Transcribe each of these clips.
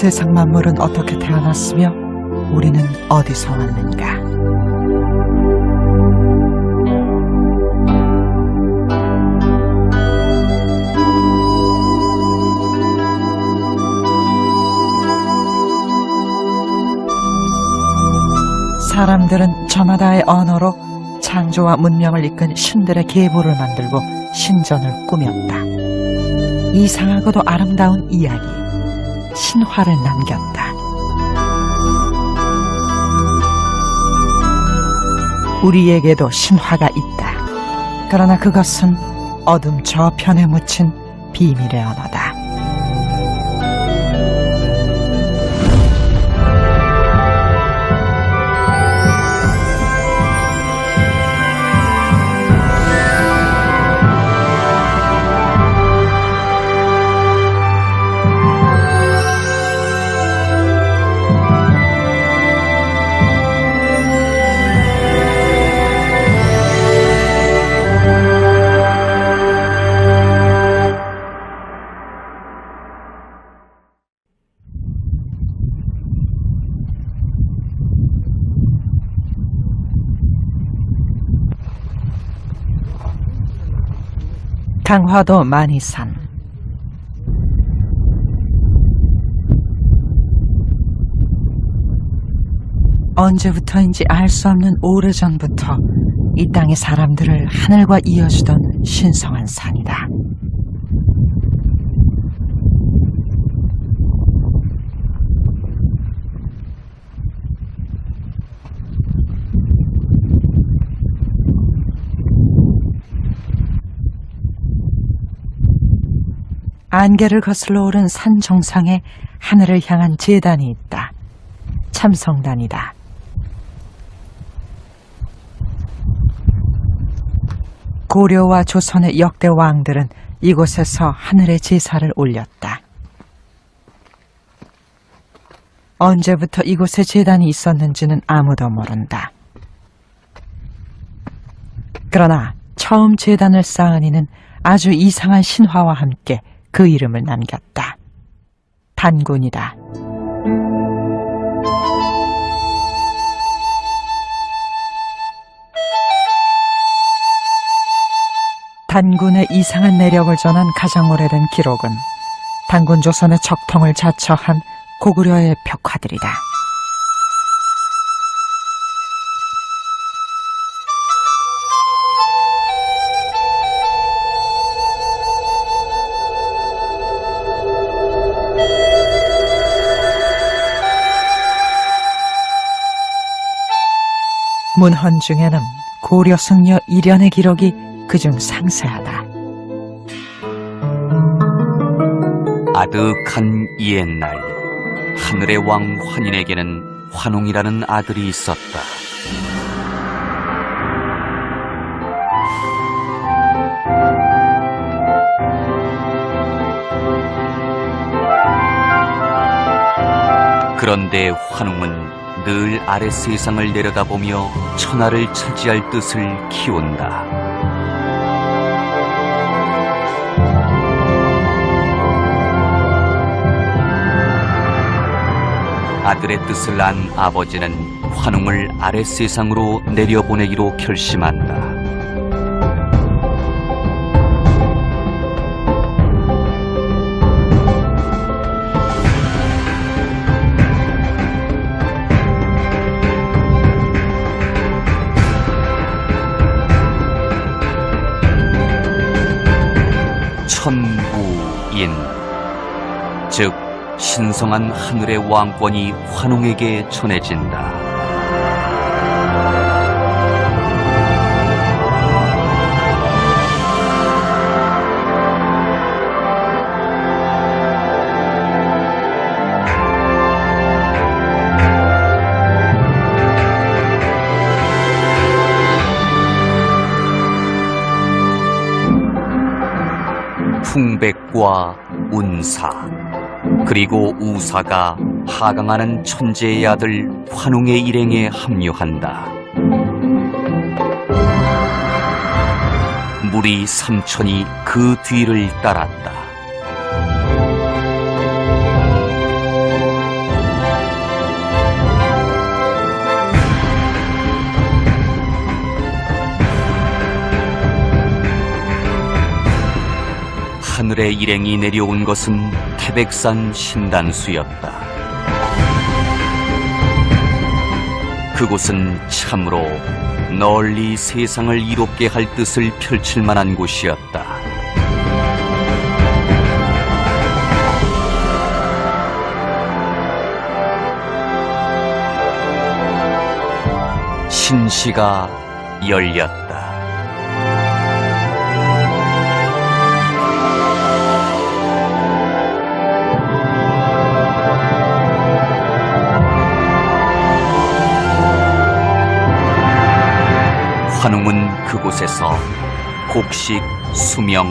세상 만물은 어떻게 태어났으며 우리는 어디서 왔는가? 사람들은 저마다의 언어로 창조와 문명을 이끈 신들의 계보를 만들고 신전을 꾸몄다. 이상하고도 아름다운 이야기, 신화를 남겼다. 우리에게도 신화가 있다. 그러나 그것은 어둠 저편에 묻힌 비밀의 언어다. 강화도 만이산. 언제부터인지 알 수 없는 오래전부터 이 땅의 사람들을 하늘과 이어주던 신성한 산이다. 안개를 거슬러 오른 산 정상에 하늘을 향한 제단이 있다. 참성단이다. 고려와 조선의 역대 왕들은 이곳에서 하늘의 제사를 올렸다. 언제부터 이곳에 제단이 있었는지는 아무도 모른다. 그러나 처음 제단을 쌓은 이는 아주 이상한 신화와 함께 그 이름을 남겼다. 단군이다. 단군의 이상한 내력을 전한 가장 오래된 기록은 단군 조선의 적통을 자처한 고구려의 벽화들이다. 문헌 중에는 고려 승려 일연의 기록이 그중 상세하다. 아득한 옛날 하늘의 왕 환인에게는 환웅이라는 아들이 있었다. 그런데 환웅은 늘 아래 세상을 내려다보며 천하를 차지할 뜻을 키운다. 아들의 뜻을 안 아버지는 환웅을 아래 세상으로 내려보내기로 결심한다. 천부인, 즉 신성한 하늘의 왕권이 환웅에게 전해진다. 풍백과 운사, 그리고 우사가 하강하는 천재의 아들 환웅의 일행에 합류한다. 무리 3천이 그 뒤를 따랐다. 하늘의 일행이 내려온 것은 태백산 신단수였다. 그곳은 참으로 널리 세상을 이롭게 할 뜻을 펼칠 만한 곳이었다. 신시가 열렸다. 환웅은 그곳에서 곡식, 수명,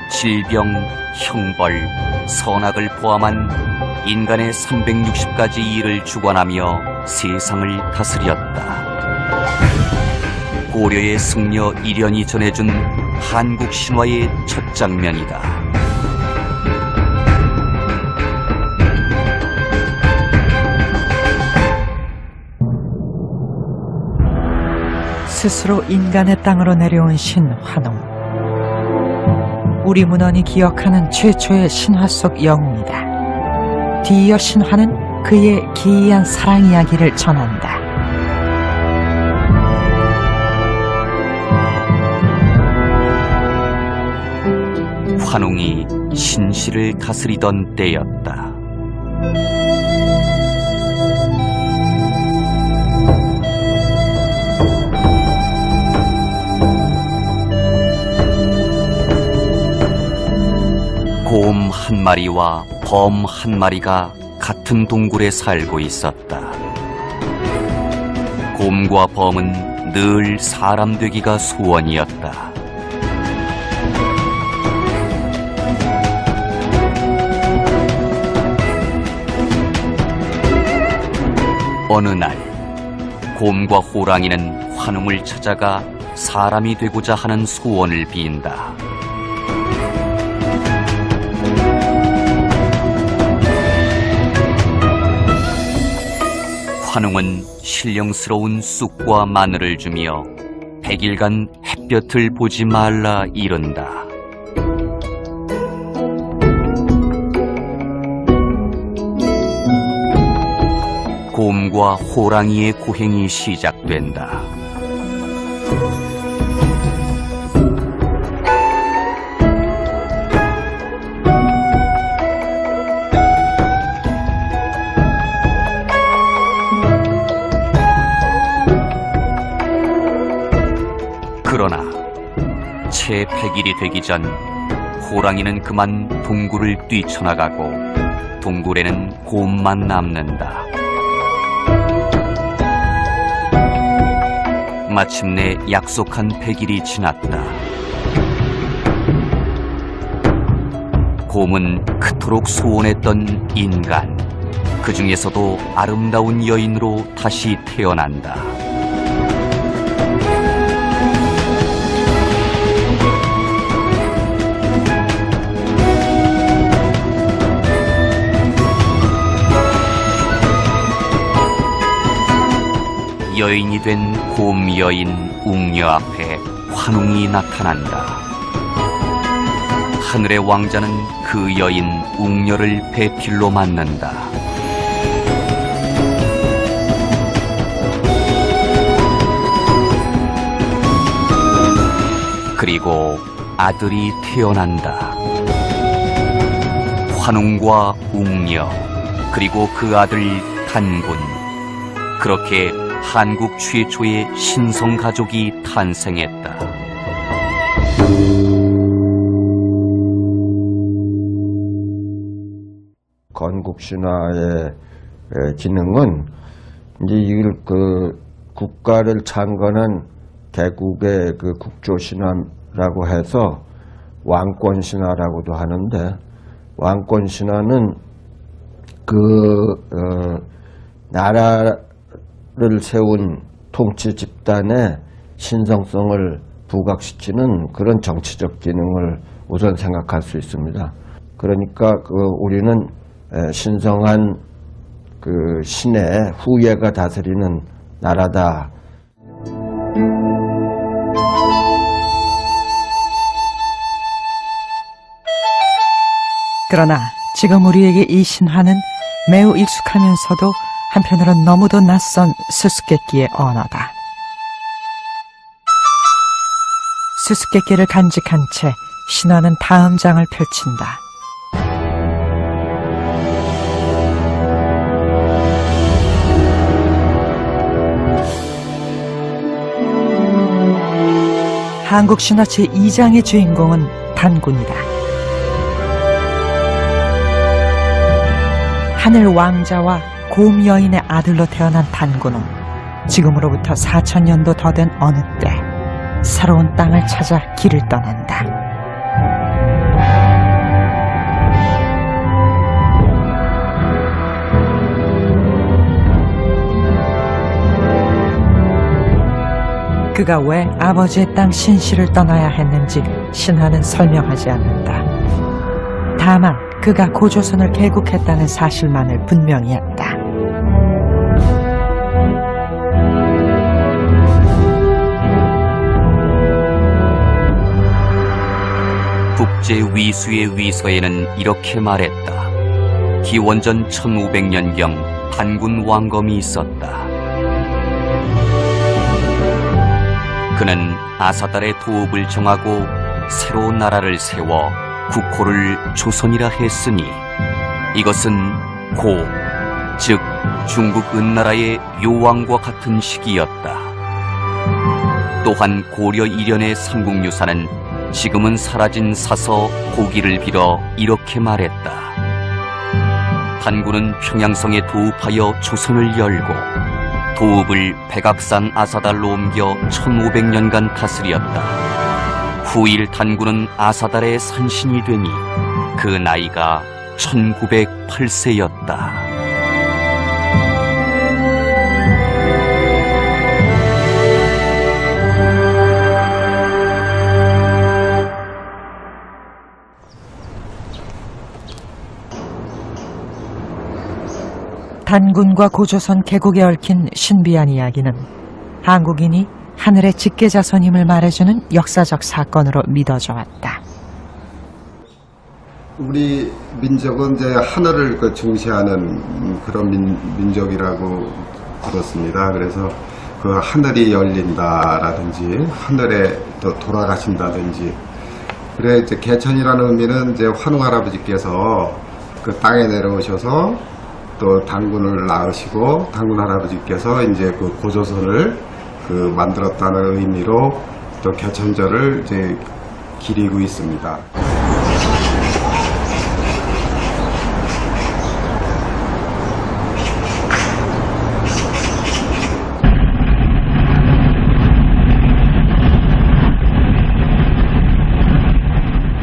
질병, 형벌, 선악을 포함한 인간의 360가지 일을 주관하며 세상을 다스렸다. 고려의 승려 일현이 전해준 한국 신화의 첫 장면이다. 스스로 인간의 땅으로 내려온 신 환웅. 우리 문헌이 기억하는 최초의 신화 속 영웅이다. 뒤이어 신화는 그의 기이한 사랑 이야기를 전한다. 환웅이 신시를 다스리던 때였다. 곰 한 마리와 범 한 마리가 같은 동굴에 살고 있었다. 곰과 범은 늘 사람 되기가 소원이었다. 어느 날 곰과 호랑이는 환웅을 찾아가 사람이 되고자 하는 소원을 빈다. 환웅은 신령스러운 쑥과 마늘을 주며 100일간 햇볕을 보지 말라 이른다. 곰과 호랑이의 고행이 시작된다. 그러나 채 100일이 되기 전 호랑이는 그만 동굴을 뛰쳐나가고 동굴에는 곰만 남는다. 마침내 약속한 100일이 지났다. 곰은 그토록 소원했던 인간, 그 중에서도 아름다운 여인으로 다시 태어난다. 여인이 된 곰 여인 웅녀 앞에 환웅이 나타난다. 하늘의 왕자는 그 여인 웅녀를 배필로 맞는다. 그리고 아들이 태어난다. 환웅과 웅녀, 그리고 그 아들 단군. 그렇게 한국 최초의 신성 가족이 탄생했다. 건국 신화의 기능은 이제 이걸 국가를 창건한 개국의 그 국조 신화라고 해서 왕권 신화라고도 하는데, 왕권 신화는 나라를 세운 통치 집단의 신성성을 부각시키는 그런 정치적 기능을 우선 생각할 수 있습니다. 그러니까 우리는 신성한 그 신의 후예가 다스리는 나라다. 그러나 지금 우리에게 이 신화는 매우 익숙하면서도 한편으론 너무도 낯선 수수께끼의 언어다. 수수께끼를 간직한 채 신화는 다음 장을 펼친다. 한국 신화 제2장의 주인공은 단군이다. 하늘 왕자와 곰 여인의 아들로 태어난 단군은 지금으로부터 4000년도 더 된 어느 때 새로운 땅을 찾아 길을 떠난다. 그가 왜 아버지의 땅 신시를 떠나야 했는지 신화는 설명하지 않는다. 다만 그가 고조선을 개국했다는 사실만을 분명히 했다. 국제위수의 위서에는 이렇게 말했다. 기원전 1500년경 단군 왕검이 있었다. 그는 아사달의 도읍을 정하고 새로운 나라를 세워 국호를 조선이라 했으니 이것은 고, 즉 중국 은나라의 요왕과 같은 시기였다. 또한 고려 이련의 삼국유사는 지금은 사라진 사서 고기를 빌어 이렇게 말했다. 단군은 평양성에 도읍하여 조선을 열고 도읍을 백악산 아사달로 옮겨 1500년간 다스렸다. 후일 단군은 아사달의 산신이 되니 그 나이가 1908세였다. 단군과 고조선 개국에 얽힌 신비한 이야기는 한국인이 하늘의 직계자손임을 말해주는 역사적 사건으로 믿어져 왔다. 우리 민족은 이제 하늘을 중시하는 그런 민족이라고 들었습니다. 그래서 그 하늘이 열린다라든지 하늘에 또 돌아가신다든지, 그래 이제 개천이라는 의미는 이제 환웅 할아버지께서 그 땅에 내려오셔서 또 단군을 낳으시고 단군 할아버지께서 이제 그 고조선을 그 만들었다는 의미로 또 개천절을 이제 기리고 있습니다.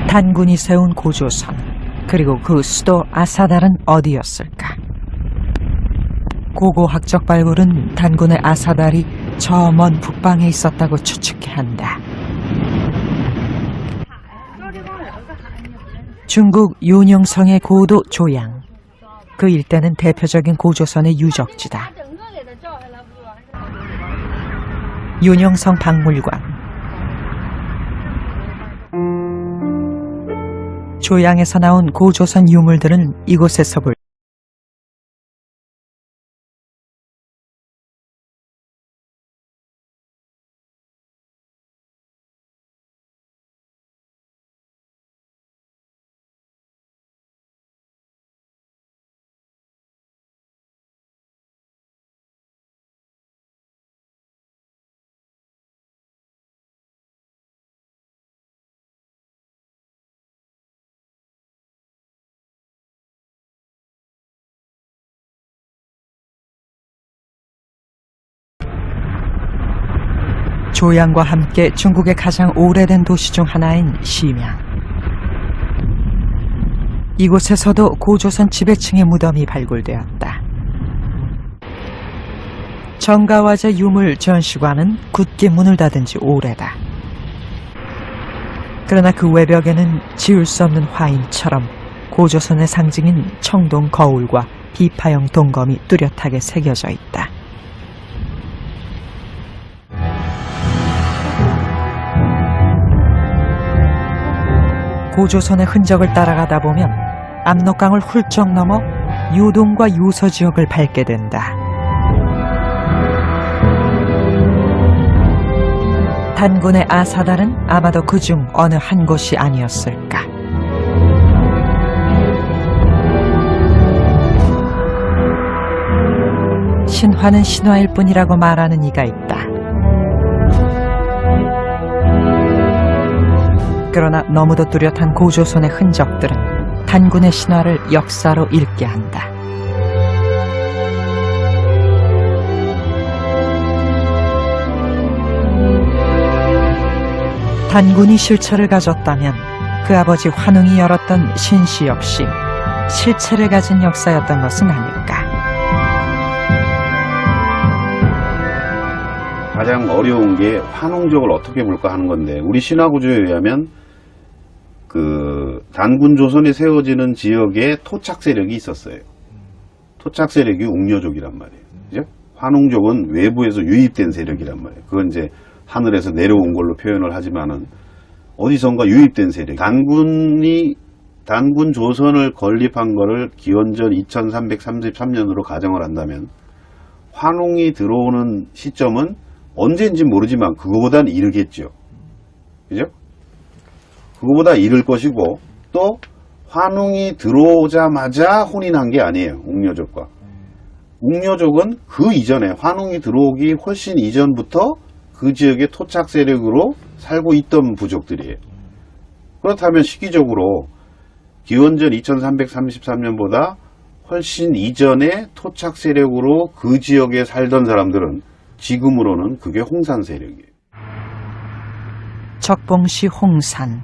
단군이 세운 고조선, 그리고 그 수도 아사달은 어디였을까? 고고학적 발굴은 단군의 아사달이 저 먼 북방에 있었다고 추측해 한다. 중국 요녕성의 고도 조양, 그 일대는 대표적인 고조선의 유적지다. 요녕성 박물관, 조양에서 나온 고조선 유물들은 이곳에서 볼 조양과 함께 중국의 가장 오래된 도시 중 하나인 심양. 이곳에서도 고조선 지배층의 무덤이 발굴되었다. 정가화재 유물 전시관은 굳게 문을 닫은 지 오래다. 그러나 그 외벽에는 지울 수 없는 화인처럼 고조선의 상징인 청동 거울과 비파형 동검이 뚜렷하게 새겨져 있다. 고조선의 흔적을 따라가다 보면 압록강을 훌쩍 넘어 요동과 요서 지역을 밟게 된다. 단군의 아사달은 아마도 그중 어느 한 곳이 아니었을까. 신화는 신화일 뿐이라고 말하는 이가 있다. 그러나 너무도 뚜렷한 고조선의 흔적들은 단군의 신화를 역사로 읽게 한다. 단군이 실체를 가졌다면 그 아버지 환웅이 열었던 신시 역시 실체를 가진 역사였던 것은 아닐까. 가장 어려운 게 환웅족을 어떻게 볼까 하는 건데, 우리 신화 구조에 의하면 그 단군 조선이 세워지는 지역에 토착 세력이 있었어요. 토착 세력이 웅녀족이란 말이에요. 그죠? 환웅족은 외부에서 유입된 세력이란 말이에요. 그건 이제 하늘에서 내려온 걸로 표현을 하지만은 어디선가 유입된 세력. 단군 조선을 건립한 거를 기원전 2333년으로 가정을 한다면 환웅이 들어오는 시점은 언제인지 모르지만 그거보단 이르겠죠. 그죠? 그거보다 이를 것이고, 또 환웅이 들어오자마자 혼인한 게 아니에요. 웅녀족과. 웅녀족은 그 이전에, 환웅이 들어오기 훨씬 이전부터 그 지역의 토착 세력으로 살고 있던 부족들이에요. 그렇다면 시기적으로 기원전 2333년보다 훨씬 이전의 토착 세력으로 그 지역에 살던 사람들은 지금으로는 그게 홍산 세력이에요. 적봉시 홍산,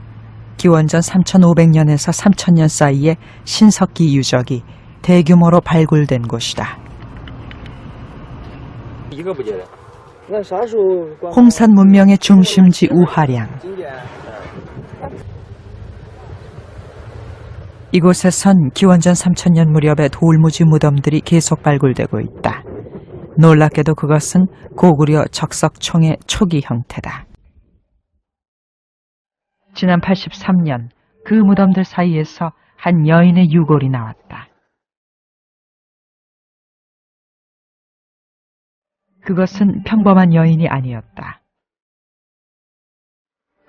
기원전 3500년에서 3000년 사이에 신석기 유적이 대규모로 발굴된 곳이다. 홍산 문명의 중심지 우하량. 이곳에선 기원전 3000년 무렵의 돌무지 무덤들이 계속 발굴되고 있다. 놀랍게도 그것은 고구려 적석총의 초기 형태다. 지난 83년 그 무덤들 사이에서 한 여인의 유골이 나왔다. 그것은 평범한 여인이 아니었다.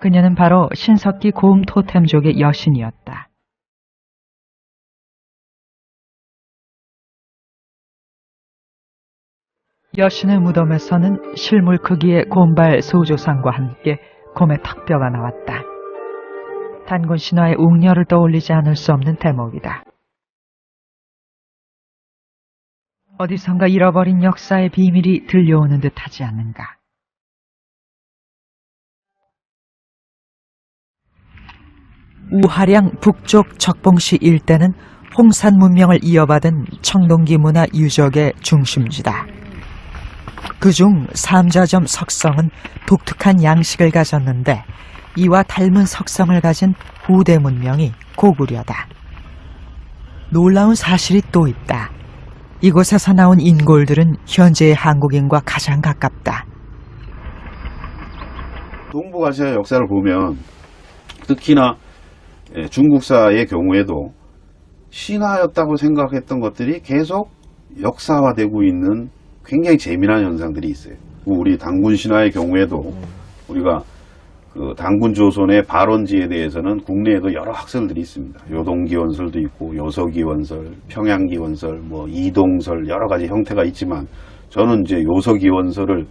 그녀는 바로 신석기 고음 토템족의 여신이었다. 여신의 무덤에서는 실물 크기의 곰발 소조상과 함께 곰의 턱뼈가 나왔다. 단군 신화의 웅녀를 떠올리지 않을 수 없는 대목이다. 어디선가 잃어버린 역사의 비밀이 들려오는 듯하지 않는가. 우하량 북쪽 적봉시 일대는 홍산 문명을 이어받은 청동기 문화 유적의 중심지다. 그중 삼자점 석성은 독특한 양식을 가졌는데 이와 닮은 석성을 가진 후대 문명이 고구려다. 놀라운 사실이 또 있다. 이곳에서 나온 인골들은 현재의 한국인과 가장 가깝다. 동북아시아 역사를 보면 특히나 중국사의 경우에도 신화였다고 생각했던 것들이 계속 역사화되고 있는 굉장히 재미난 현상들이 있어요. 우리 단군 신화의 경우에도 우리가 그 단군 조선의 발원지에 대해서는 국내에도 여러 학설들이 있습니다. 요동기원설도 있고 요서기원설, 평양기원설, 뭐 이동설 여러 가지 형태가 있지만 저는 이제 요서기원설을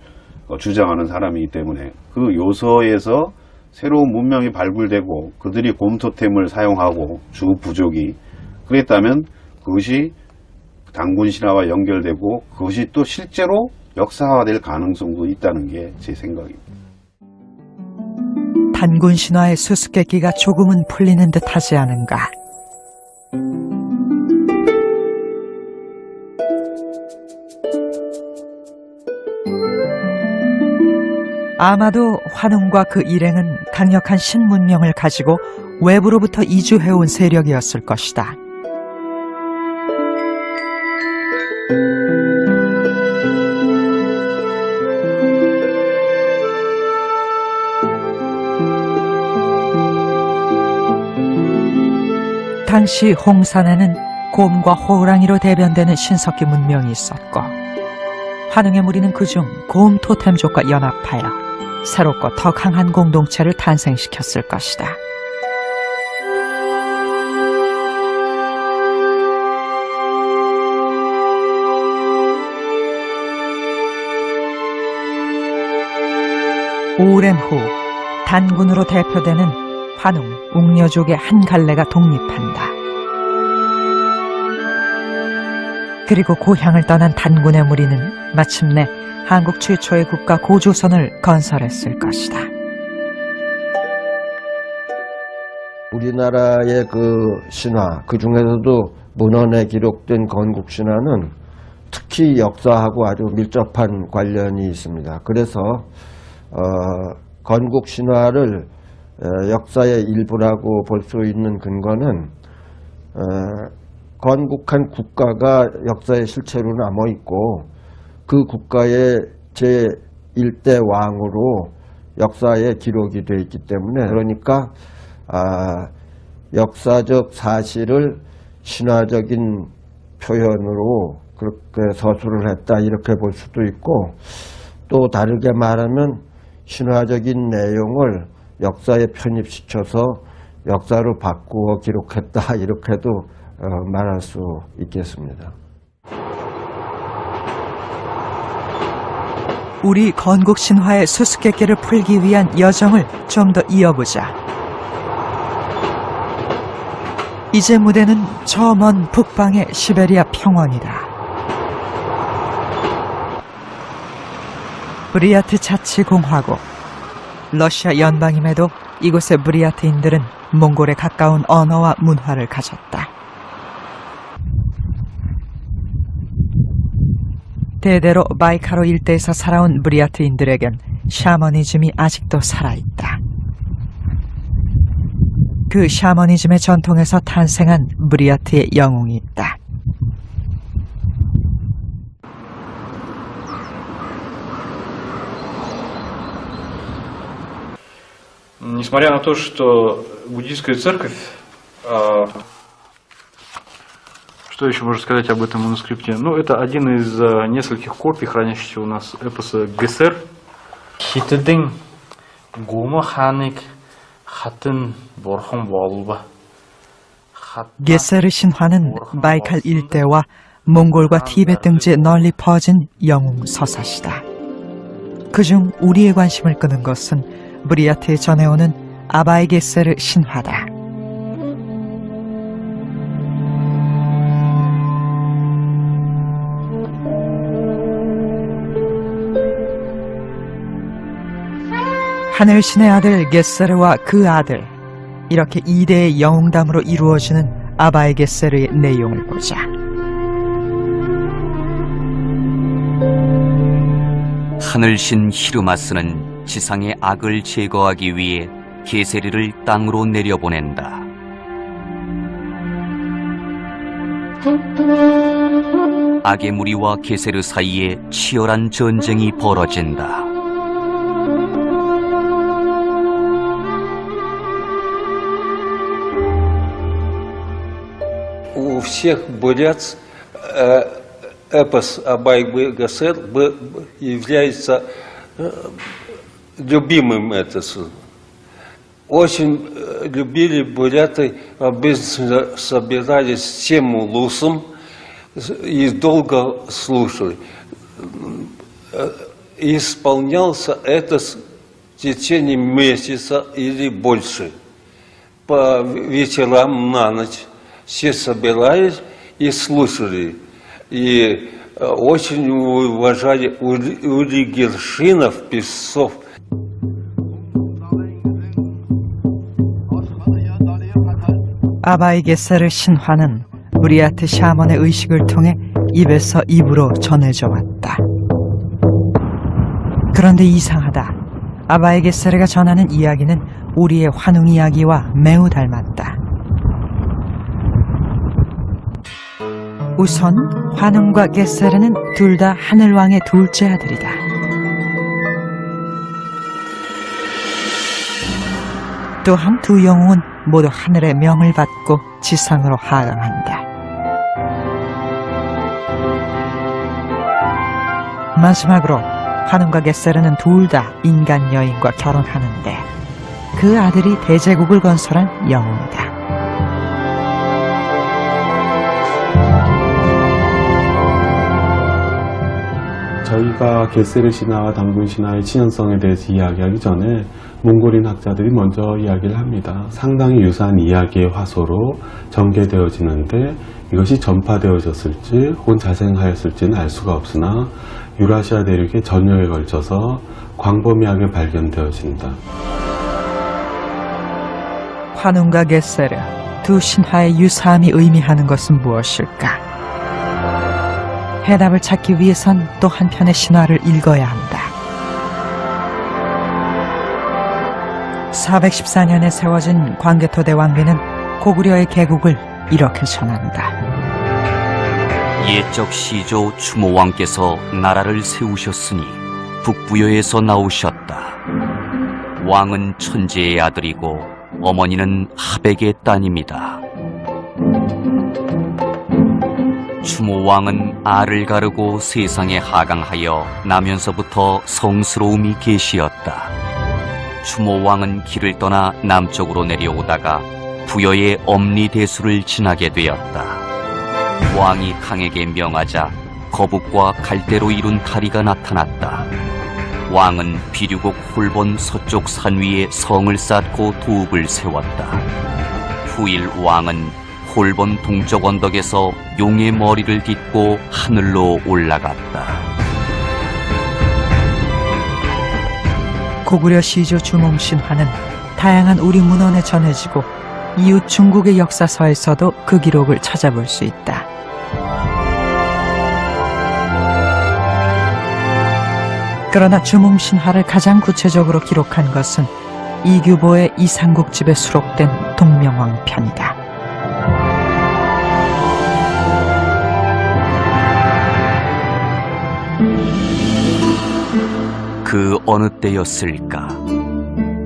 주장하는 사람이기 때문에 그 요서에서 새로운 문명이 발굴되고 그들이 곰토템을 사용하고 주 부족이 그랬다면 그것이 단군 신화와 연결되고 그것이 또 실제로 역사화될 가능성도 있다는 게 제 생각입니다. 단군 신화의 수수께끼가 조금은 풀리는 듯하지 않은가. 아마도 환웅과 그 일행은 강력한 신문명을 가지고 외부로부터 이주해온 세력이었을 것이다. 당시 홍산에는 곰과 호랑이로 대변되는 신석기 문명이 있었고 환웅의 무리는 그중 곰 토템족과 연합하여 새롭고 더 강한 공동체를 탄생시켰을 것이다. 오랜 후 단군으로 대표되는 환웅, 웅녀족의 한 갈래가 독립한다. 그리고 고향을 떠난 단군의 무리는 마침내 한국 최초의 국가 고조선을 건설했을 것이다. 우리나라의 그 신화, 그 중에서도 문헌에 기록된 건국 신화는 특히 역사하고 아주 밀접한 관련이 있습니다. 그래서 건국 신화를 역사의 일부라고 볼 수 있는 근거는 건국한 국가가 역사의 실체로 남아있고 그 국가의 제1대 왕으로 역사에 기록이 되어 있기 때문에 그러니까 역사적 사실을 신화적인 표현으로 그렇게 서술을 했다 이렇게 볼 수도 있고 또 다르게 말하면 신화적인 내용을 역사에 편입시켜서 역사로 바꾸어 기록했다 이렇게도 말할 수 있겠습니다. 우리 건국 신화의 수수께끼를 풀기 위한 여정을 좀 더 이어보자. 이제 무대는 저 먼 북방의 시베리아 평원이다. 브리아트 자치공화국, 러시아 연방임에도 이곳의 브리아트인들은 몽골에 가까운 언어와 문화를 가졌다. 대대로 바이카로 일대에서 살아온 브리아트인들에겐 샤머니즘이 아직도 살아있다. 그 샤머니즘의 전통에서 탄생한 브리아트의 영웅이 있다. Несмотря на то, что буддийская церковь, что еще можно сказать об этом манускрипте? Ну, это один из нескольких копий, хранящихся у нас эпоса Гесер. Хитидин гума ханик хатын борхон болба. 게세르 신화는 바이칼 일대와 몽골과 티베트 등지에 널리 퍼진 영웅 서사시다. 그중 우리의 관심을 끄는 것은 브리아트에 전해오는 아바이 게세르 신화다. 하늘신의 아들 게세르와 그 아들, 이렇게 2대의 영웅담으로 이루어지는 아바이 게세르의 내용을 보자. 하늘신 히르마스는 지상의 악을 제거하기 위해 게세르를 땅으로 내려보낸다. 악의 무리와 게세르 사이에 치열한 전쟁이 벌어진다. У всех бурят эпос Абай-Гесер является любимым эпосом. Очень любили буряты, обычно собирались всем улусом и долго слушали. И исполнялся это в течение месяца или больше. По вечерам на ночь все собирались и слушали. И очень уважали уригершинов, певцов. 아바이 게세르 신화는 브리아트 샤먼의 의식을 통해 입에서 입으로 전해져 왔다. 그런데 이상하다. 아바이 게세르가 전하는 이야기는 우리의 환웅 이야기와 매우 닮았다. 우선 환웅과 게세르는 둘 다 하늘왕의 둘째 아들이다. 또한 두 영웅은 모두 하늘의 명을 받고 지상으로 하강한다. 마지막으로 한움과 겟세르는 둘 다 인간 여인과 결혼하는데 그 아들이 대제국을 건설한 영웅이다. 저희가 겟세르 신화와 단군 신화의 친연성에 대해서 이야기하기 전에 몽골인 학자들이 먼저 이야기를 합니다. 상당히 유사한 이야기의 화소로 전개되어지는데 이것이 전파되어졌을지 혹은 자생하였을지는 알 수가 없으나 유라시아 대륙의 전역에 걸쳐서 광범위하게 발견되어진다. 한움과 겟세르 두 신화의 유사함이 의미하는 것은 무엇일까? 해답을 찾기 위해선 또 한편의 신화를 읽어야 한다. 414년에 세워진 광개토대 왕비는 고구려의 개국을 이렇게 전한다. 옛적 시조 추모왕께서 나라를 세우셨으니 북부여에서 나오셨다. 왕은 천재의 아들이고 어머니는 하백의 따님이다. 추모왕은 알을 가르고 세상에 하강하여 나면서부터 성스러움이 계시었다. 추모왕은 길을 떠나 남쪽으로 내려오다가 부여의 엄리대수를 지나게 되었다. 왕이 강에게 명하자 거북과 갈대로 이룬 다리가 나타났다. 왕은 비류국 홀본 서쪽 산 위에 성을 쌓고 도읍을 세웠다. 후일 왕은 홀본 동쪽 언덕에서 용의 머리를 딛고 하늘로 올라갔다. 고구려 시조 주몽신화는 다양한 우리 문헌에 전해지고 이웃 중국의 역사서에서도 그 기록을 찾아볼 수 있다. 그러나 주몽신화를 가장 구체적으로 기록한 것은 이규보의 이상국집에 수록된 동명왕편이다. 그 어느 때였을까?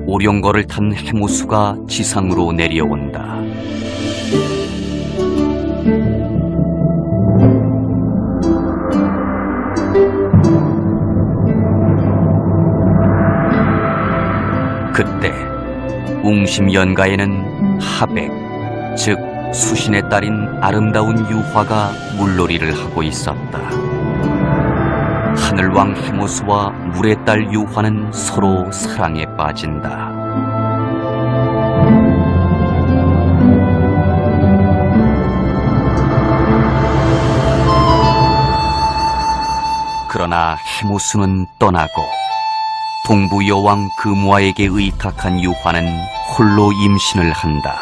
오룡거를 탄 해무수가 지상으로 내려온다. 그때 웅심연가에는 하백, 즉 수신의 딸인 아름다운 유화가 물놀이를 하고 있었다. 하늘왕 해무수와 물의 딸 유화는 서로 사랑에 빠진다. 그러나 해무수는 떠나고 동부 여왕 금화에게 의탁한 유화는 홀로 임신을 한다.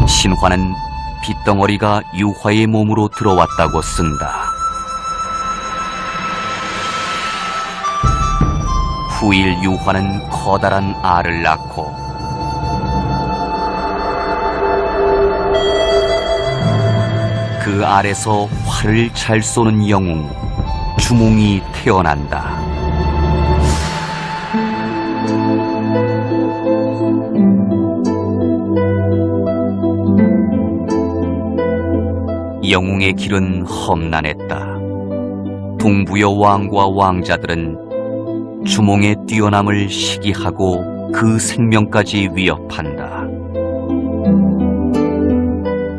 신화는 빗덩어리가 유화의 몸으로 들어왔다고 쓴다. 후일 유화는 커다란 알을 낳고 그 알에서 활을 잘 쏘는 영웅 주몽이 태어난다. 영웅의 길은 험난했다. 동부여 왕과 왕자들은 주몽의 뛰어남을 시기하고 그 생명까지 위협한다.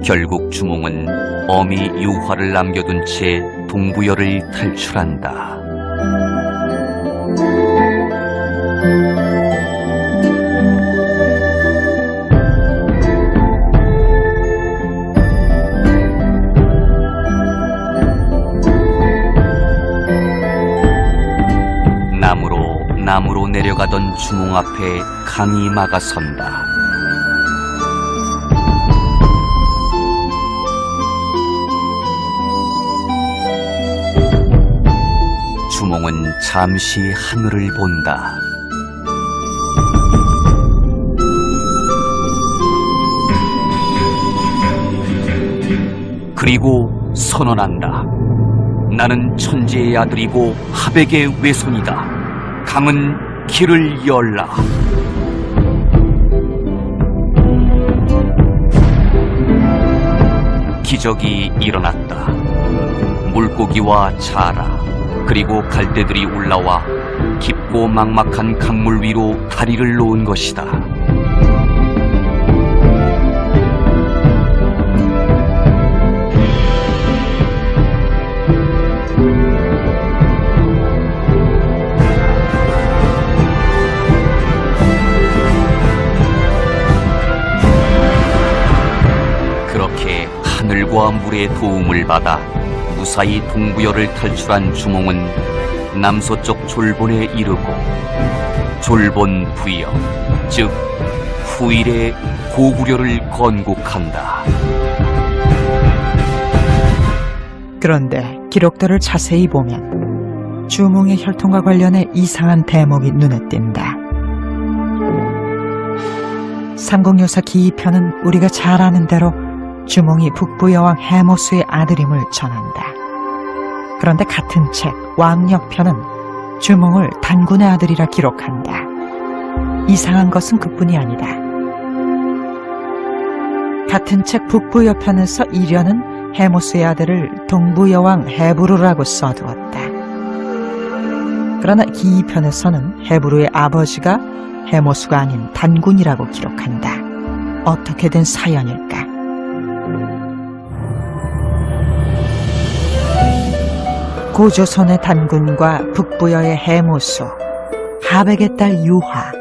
결국 주몽은 어미 유화를 남겨둔 채 동부여를 탈출한다. 남으로 내려가던 주몽 앞에 강이 막아선다. 주몽은 잠시 하늘을 본다. 그리고 선언한다. 나는 천재의 아들이고 하백의 외손이다. 강은 길을 열라. 기적이 일어났다. 물고기와 자라 그리고 갈대들이 올라와 깊고 막막한 강물 위로 다리를 놓은 것이다. 그렇게 하늘과 물의 도움을 받아 무사히 동부여를 탈출한 주몽은 남서쪽 졸본에 이르고 졸본부여, 즉 후일의 고구려를 건국한다. 그런데 기록들을 자세히 보면 주몽의 혈통과 관련해 이상한 대목이 눈에 띈다. 삼국유사 기이편은 우리가 잘 아는 대로 주몽이 북부여왕 해모수의 아들임을 전한다. 그런데 같은 책 왕력편은 주몽을 단군의 아들이라 기록한다. 이상한 것은 그뿐이 아니다. 같은 책 북부여편에서 이련은 해모수의 아들을 동부여왕 헤부루라고 써두었다. 그러나 기이편에서는 헤부루의 아버지가 해모수가 아닌 단군이라고 기록한다. 어떻게 된 사연일까? 고조선의 단군과 북부여의 해모수, 하백의 딸 유화,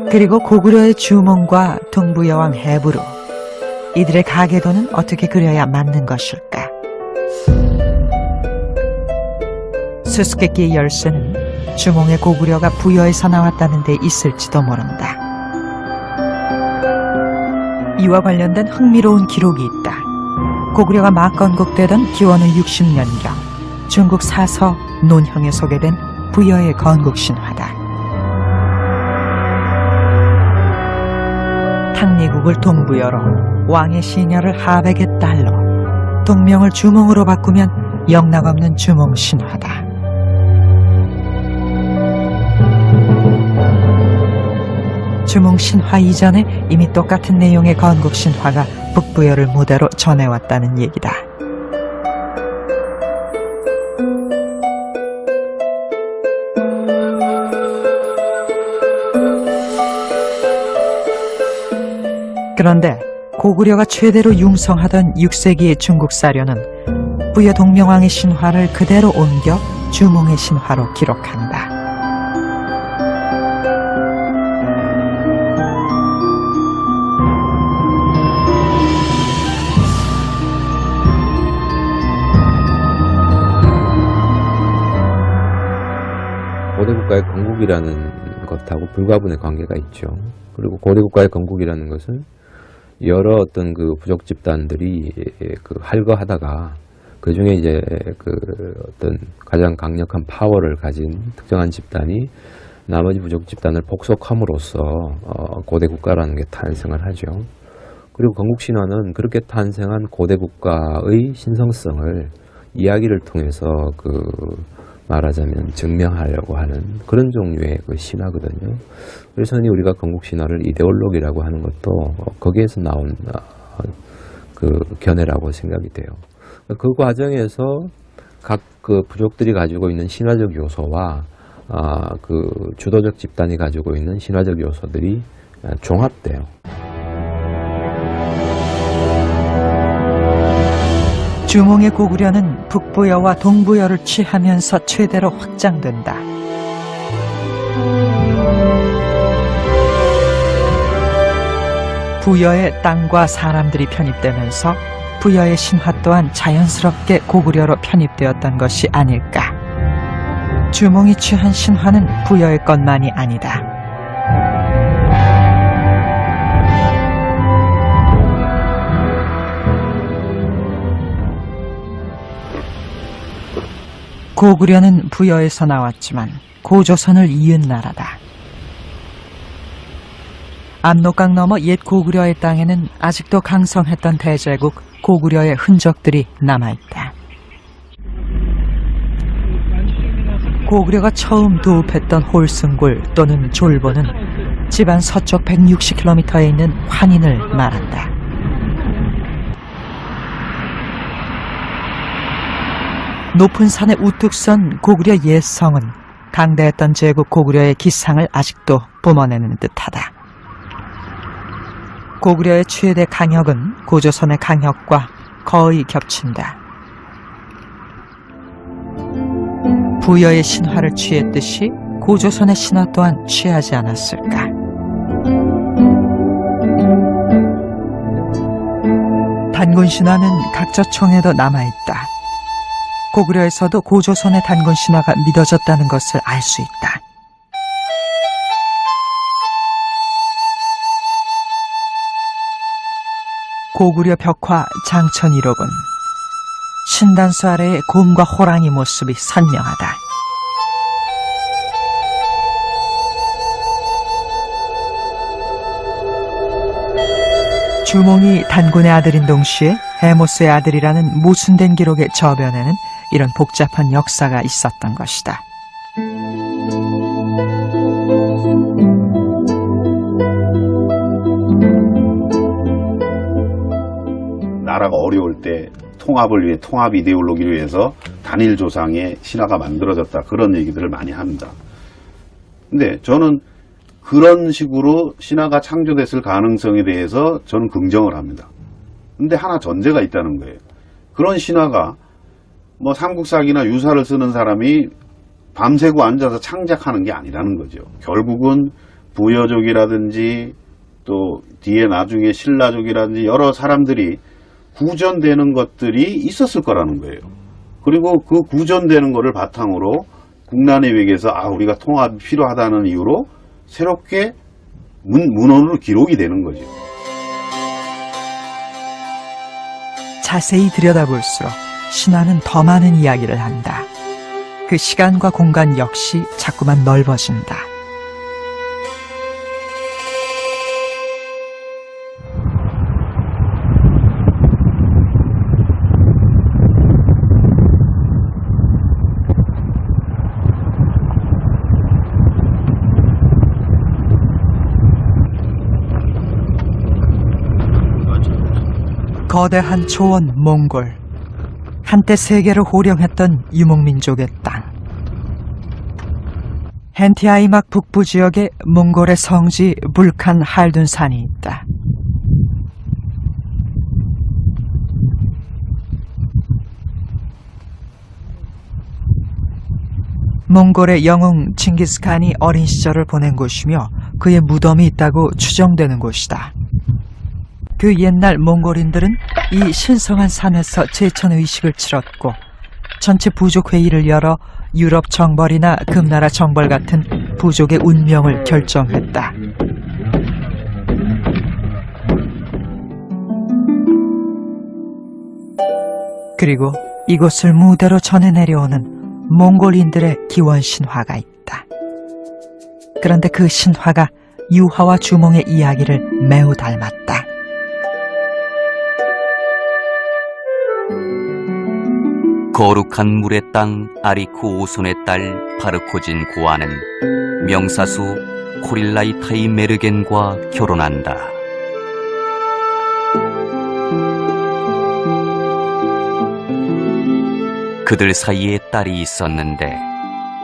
그리고 고구려의 주몽과 동부여왕 해부루, 이들의 가계도는 어떻게 그려야 맞는 것일까? 수수께끼의 열쇠는 주몽의 고구려가 부여에서 나왔다는 데 있을지도 모른다. 이와 관련된 흥미로운 기록이 있다. 고구려가 막 건국되던 기원후 60년경 중국 사서 논형에 소개된 부여의 건국신화다. 탕리국을 동부여로, 왕의 시녀를 하백의 딸로, 동명을 주몽으로 바꾸면 영락없는 주몽신화다. 주몽신화 이전에 이미 똑같은 내용의 건국신화가 북부여를 무대로 전해왔다는 얘기다. 그런데 고구려가 최대로 융성하던 6세기의 중국 사료는 부여 동명왕의 신화를 그대로 옮겨 주몽의 신화로 기록한다. 고대국가의 건국이라는 것하고 불가분의 관계가 있죠. 그리고 고대국가의 건국이라는 것은 여러 어떤 그 부족 집단들이 그 할거하다가 그 중에 이제 그 어떤 가장 강력한 파워를 가진 특정한 집단이 나머지 부족 집단을 복속함으로써 고대국가라는 게 탄생을 하죠. 그리고 건국신화는 그렇게 탄생한 고대국가의 신성성을 이야기를 통해서 말하자면 증명하려고 하는 그런 종류의 그 신화거든요. 그래서 우리가 건국신화를 이데올로기라고 하는 것도 거기에서 나온 그 견해라고 생각이 돼요. 그 과정에서 각 그 부족들이 가지고 있는 신화적 요소와 그 주도적 집단이 가지고 있는 신화적 요소들이 종합돼요. 주몽의 고구려는 북부여와 동부여를 취하면서 최대로 확장된다. 부여의 땅과 사람들이 편입되면서 부여의 신화 또한 자연스럽게 고구려로 편입되었던 것이 아닐까. 주몽이 취한 신화는 부여의 것만이 아니다. 고구려는 부여에서 나왔지만 고조선을 이은 나라다. 압록강 너머 옛 고구려의 땅에는 아직도 강성했던 대제국 고구려의 흔적들이 남아있다. 고구려가 처음 도읍했던 홀승굴 또는 졸보는 집안 서쪽 160km에 있는 환인을 말한다. 높은 산에 우뚝 선 고구려 옛성은 강대했던 제국 고구려의 기상을 아직도 뿜어내는 듯하다. 고구려의 최대 강역은 고조선의 강역과 거의 겹친다. 부여의 신화를 취했듯이 고조선의 신화 또한 취하지 않았을까. 단군 신화는 각자 총에도 남아있다. 고구려에서도 고조선의 단군 신화가 믿어졌다는 것을 알 수 있다. 고구려 벽화 장천 1호은 신단수 아래의 곰과 호랑이 모습이 선명하다. 주몽이 단군의 아들인 동시에 해모스의 아들이라는 모순된 기록의 저변에는 이런 복잡한 역사가 있었던 것이다. 나라가 어려울 때 통합을 위해, 통합 이데올로기를 위해서 단일 조상의 신화가 만들어졌다, 그런 얘기들을 많이 합니다. 근데 저는 그런 식으로 신화가 창조됐을 가능성에 대해서 저는 긍정을 합니다. 근데 하나 전제가 있다는 거예요. 그런 신화가 뭐 삼국사기나 유사를 쓰는 사람이 밤새고 앉아서 창작하는 게 아니라는 거죠. 결국은 부여족이라든지 또 뒤에 나중에 신라족이라든지 여러 사람들이 구전되는 것들이 있었을 거라는 거예요. 그리고 그 구전되는 거를 바탕으로 국난의 위기에서 우리가 통합이 필요하다는 이유로 새롭게 문헌으로 기록이 되는 거죠. 자세히 들여다볼수록 신화는 더 많은 이야기를 한다. 그 시간과 공간 역시 자꾸만 넓어진다. 거대한 초원 몽골, 한때 세계를 호령했던 유목민족의 땅. 헨티아이막 북부 지역에 몽골의 성지 불칸 할둔산이 있다. 몽골의 영웅 칭기스칸이 어린 시절을 보낸 곳이며 그의 무덤이 있다고 추정되는 곳이다. 그 옛날 몽골인들은 이 신성한 산에서 제천의식을 치렀고 전체 부족 회의를 열어 유럽 정벌이나 금나라 정벌 같은 부족의 운명을 결정했다. 그리고 이곳을 무대로 전해 내려오는 몽골인들의 기원 신화가 있다. 그런데 그 신화가 유화와 주몽의 이야기를 매우 닮았다. 거룩한 물의 땅 아리쿠 오손의 딸 바르코진 고아는 명사수 코릴라이타이 메르겐과 결혼한다. 그들 사이에 딸이 있었는데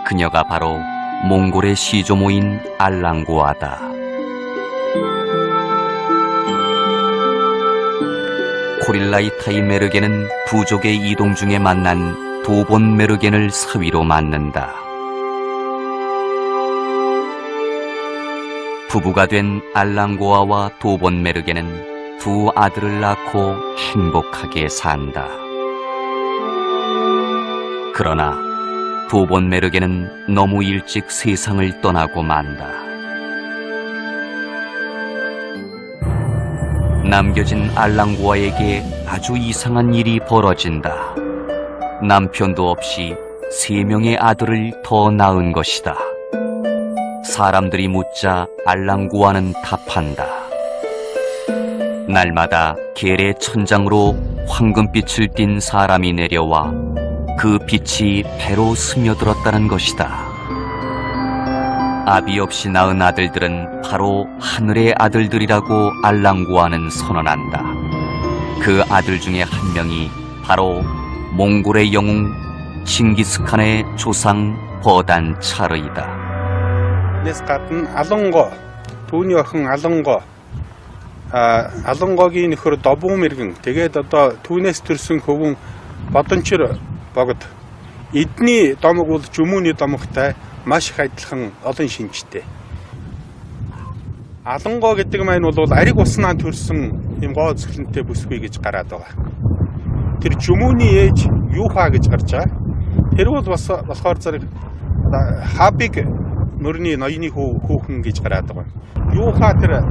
그녀가 바로 몽골의 시조모인 알랑고아다. 코릴라이타이 메르겐은 부족의 이동 중에 만난 도본 메르겐을 사위로 맞는다. 부부가 된 알랑고아와 도본 메르겐은 두 아들을 낳고 행복하게 산다. 그러나 도본 메르겐은 너무 일찍 세상을 떠나고 만다. 남겨진 알랑고아에게 아주 이상한 일이 벌어진다. 남편도 없이 3명의 아들을 더 낳은 것이다. 사람들이 묻자 알랑고아는 답한다. 날마다 계례 천장으로 황금빛을 띤 사람이 내려와 그 빛이 배로 스며들었다는 것이다. 아비 없이 낳은 아들들은 바로 하늘의 아들들이라고 알랑고아는 선언한다. 그 아들 중에 한 명이 바로 몽골의 영웅 칭기스칸의 조상 버단 차르이다. Nes гадна Аланго, түүний охин Аланго, Алангогийн нөхөр Добуун мэргэн, тэгээд одоо түүнээс төрсөн хөвгөн Бодончир богд. Эдний домог бол Жумууны домогтой маш их адилхан олон шинжтэй. Аланго гэдэг маань бол ариг уснаа төрсөн юм гоо цэглэнтэй бүсгүй гэж гараад байгаа. Тэр Жумууны ээж Юха гэж гарч байгаа. Тэр бол бас болохоор зэрэг Хабиг мөрний ноёны хүүхэн гэж гараад байгаа. Юуха тэр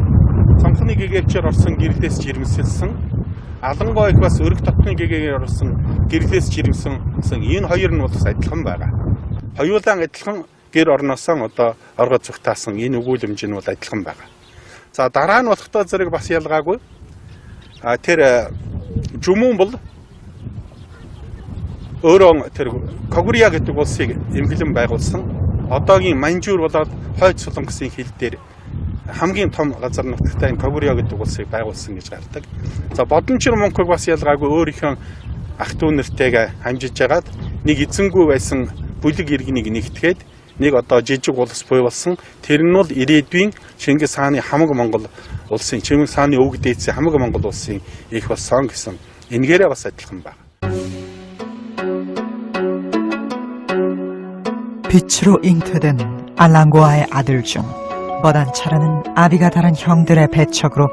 цонхны гэгэвчээр орсон гэрлээс жирэмсэлсэн. Алангоо их бас өрг дотны гэгээр орсон гэрлээс жирэмсэн энэ хоёр нь бас адилхан байгаа. Хоёулаа адилхан гэр орноосоо одоо оргоо зүгтаасан энэ өгүүлэмж нь бол адилхан байгаа. За дараа нь болохдоо зэрэг бас ялгаагүй. Тэр Жумун бол өөрөө тэр Когуриа гэдэг улсыг эмхлэн байгуулсан. Одоогийн Манжуур болоод Хойд Солонгосын хил дээр хамгийн том газар нутагтай энэ Когуриа гэдэг улсыг байгуулсан гэж гардаг. За Бодончир Монголыг бас ялгаагүй өөрийнхөө ах дүү нартайгаа хамжиж ягаад нэг эзэнгүй байсан бүлэг иргэнийг нэгтгээд нэг одоо жижиг улс буй болсон. Тэр нь бол ирээдүйн Чингис хааны хамаг Монгол улсын Чингис хааны өвөг дээдсийн хамаг Монгол улсын их болсон гэсэн энэгээрээ бас адилхан байна. 빛으로 잉태된 알랑고아의 아들 중 버단차르는 아비가 다른 형들의 배척으로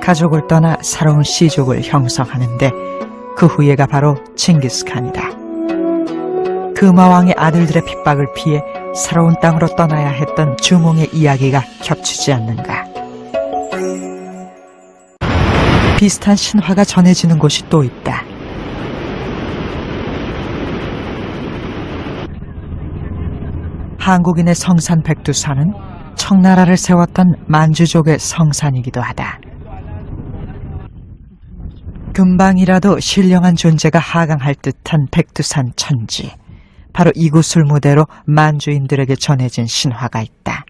가족을 떠나 새로운 씨족을 형성하는데 그 후예가 바로 칭기스칸이다. 금화왕의 아들들의 핍박을 피해 새로운 땅으로 떠나야 했던 주몽의 이야기가 겹치지 않는가. 비슷한 신화가 전해지는 곳이 또 있다. 한국인의 성산 백두산은 청나라를 세웠던 만주족의 성산이기도 하다. 금방이라도 신령한 존재가 하강할 듯한 백두산 천지. 바로 이곳을 무대로 만주인들에게 전해진 신화가 있다.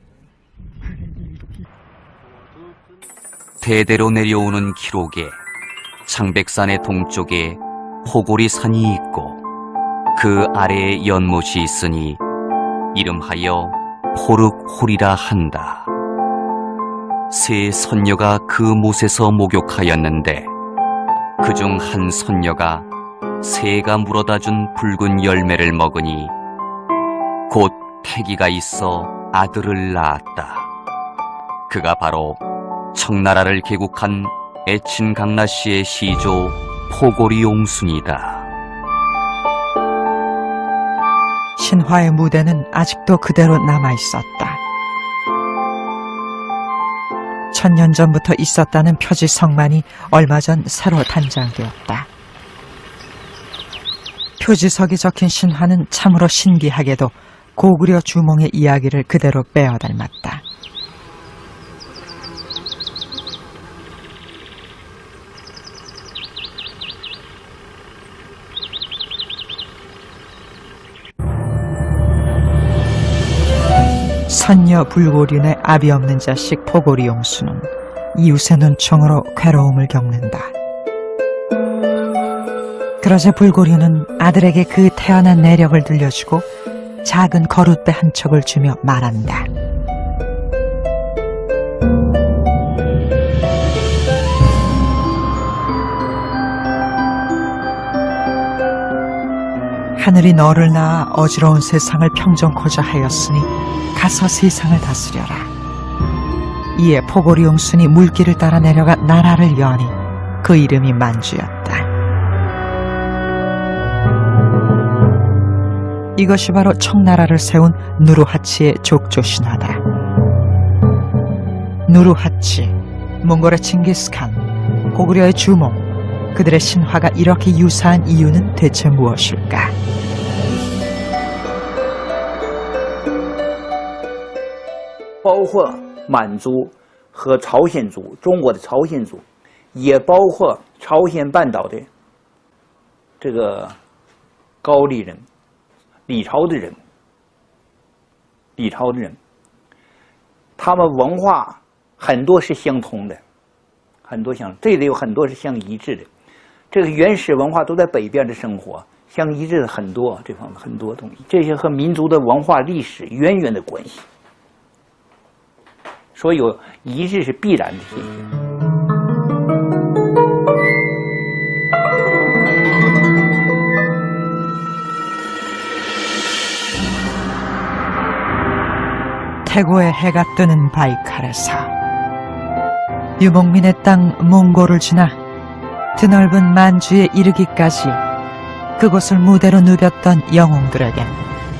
대대로 내려오는 기록에 창백산의 동쪽에 호고리산이 있고 그 아래에 연못이 있으니 이름하여 포륵홀이라 한다. 세 선녀가 그 못에서 목욕하였는데 그중 한 선녀가 새가 물어다 준 붉은 열매를 먹으니 곧 태기가 있어 아들을 낳았다. 그가 바로 청나라를 개국한 애친강나씨의 시조 포고리용순이다. 신화의 무대는 아직도 그대로 남아있었다. 1000년 전부터 있었다는 표지 성만이 얼마 전 새로 단장되었다. 표지석에 적힌 신화는 참으로 신기하게도 고구려 주몽의 이야기를 그대로 빼어 닮았다. 선녀 불고륜의 아비 없는 자식 포고리용수는 이웃의 눈총으로 괴로움을 겪는다. 그러자 불고륜은 아들에게 그 태어난 내력을 들려주고 작은 거룻배 한 척을 주며 말한다. 하늘이 너를 낳아 어지러운 세상을 평정코자 하였으니 가서 세상을 다스려라. 이에 포고리용순이 물길을 따라 내려가 나라를 여니 그 이름이 만주였다. 이것이 바로 청나라를 세운 누르하치의 족조 신화다. 누르하치, 몽골의 칭기스칸, 고구려의 주몽, 그들의 신화가 이렇게 유사한 이유는 대체 무엇일까? 包括满族和朝鲜族，中国的朝鲜族，也包括朝鲜半岛的这个高丽人、李朝的人，他们文化很多是相通的，这里有很多是相一致的。这个原始文化都在北边的生活，相一致的很多这方面很多东西，这些和民族的文化历史渊源的关系，所以有一致是必然的现象。태고의 해가 뜨는 바이칼에서 유목민의 땅 몽골을 지나 드넓은 만주에 이르기까지 그곳을 무대로 누볐던 영웅들에겐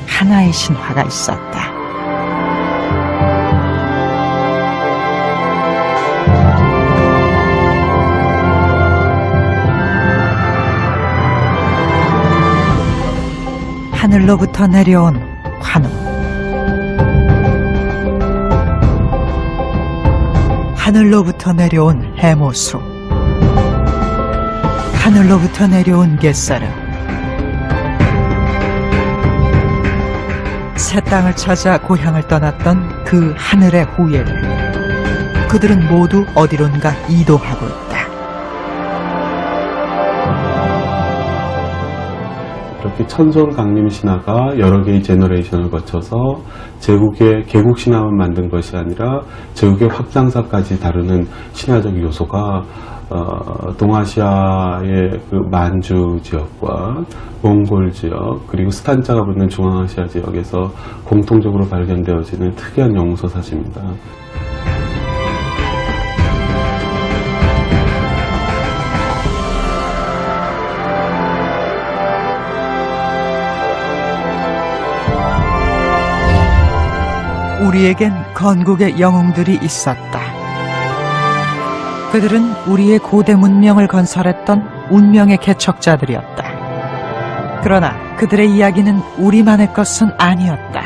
하나의 신화가 있었다. 하늘로부터 내려온 환웅, 하늘로부터 내려온 해모수, 하늘로부터 내려온 겟사르. 새 땅을 찾아 고향을 떠났던 그 하늘의 후예들, 그들은 모두 어디론가 이동하고 있다. 이렇게 천손 강림 신화가 여러 개의 제너레이션을 거쳐서 제국의 개국 신화만 만든 것이 아니라 제국의 확장사까지 다루는 신화적 요소가 동아시아의 그 만주 지역과 몽골 지역 그리고 스탄자가 붙는 중앙아시아 지역에서 공통적으로 발견되어지는 특이한 영웅서 사시입니다. 우리에겐 건국의 영웅들이 있었다. 그들은 우리의 고대 문명을 건설했던 운명의 개척자들이었다. 그러나 그들의 이야기는 우리만의 것은 아니었다.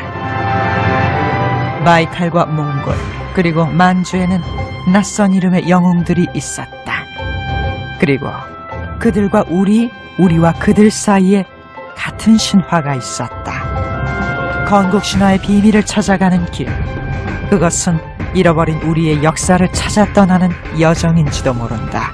바이칼과 몽골 그리고 만주에는 낯선 이름의 영웅들이 있었다. 그리고 그들과 우리와 그들 사이에 같은 신화가 있었다. 건국 신화의 비밀을 찾아가는 길, 그것은 잃어버린 우리의 역사를 찾아 떠나는 여정인지도 모른다.